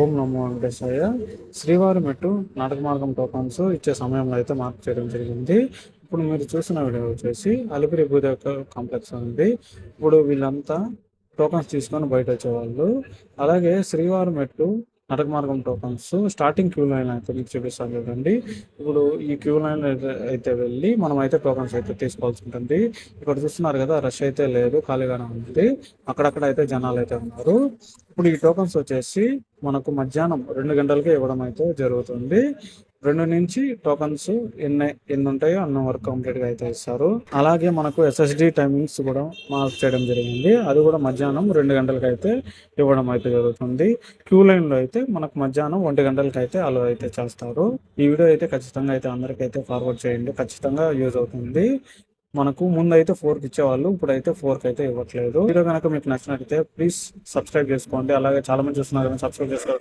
ఓం నమో వెంకటేశాయ. శ్రీవారి మెట్టు నాటక మార్గం టోకన్స్ ఇచ్చే సమయంలో అయితే మార్క్ చేయడం జరిగింది. ఇప్పుడు మీరు చూసిన వీడియో వచ్చేసి అలిపిరి భూదేవ కాంప్లెక్స్ ఉంది. ఇప్పుడు వీళ్ళంతా టోకన్స్ తీసుకొని బయట వచ్చేవాళ్ళు. అలాగే శ్రీవారి మెట్టు నాటక మార్గం టోకన్స్ స్టార్టింగ్ క్యూ లైన్ అయితే మీకు చూపిస్తాను చూడండి. ఇప్పుడు ఈ క్యూ లైన్ అయితే వెళ్ళి మనం అయితే టోకన్స్ అయితే తీసుకోవాల్సి ఉంటుంది. ఇక్కడ చూస్తున్నారు కదా, రష్ అయితే లేదు, ఖాళీగానే ఉంది. అక్కడక్కడ అయితే జనాలు అయితే ఉన్నారు. ఇప్పుడు ఈ టోకన్స్ వచ్చేసి మనకు మధ్యాహ్నం 2 గంటలకే ఇవ్వడం అయితే జరుగుతుంది. 2 నుంచి టోకన్స్ ఎన్ని ఉంటాయో అన్న వరకు కంప్లీట్ గా అయితే ఇస్తారు. అలాగే మనకు ఎస్ఎస్డి టైమింగ్స్ కూడా మార్క్ చేయడం జరిగింది. అది కూడా మధ్యాహ్నం 2 గంటలకు అయితే ఇవ్వడం అయితే జరుగుతుంది. క్యూ లైన్ లో అయితే మనకు మధ్యాహ్నం 1 గంటలకు అయితే అలో అయితే చేస్తారు. ఈ వీడియో అయితే ఖచ్చితంగా అయితే అందరికైతే ఫార్వర్డ్ చేయండి, ఖచ్చితంగా యూజ్ అవుతుంది. మనకు ముందు అయితే 4కి ఇచ్చేవాళ్ళు, ఇప్పుడైతే 4కి అయితే ఇవ్వట్లేదు. వీడియో కనుక మీకు నచ్చినట్లయితే ప్లీజ్ సబ్స్క్రైబ్ చేసుకోండి. అలాగే చాలా మంది చూస్తున్నారు కానీ సబ్స్క్రైబ్ చేసుకోండి.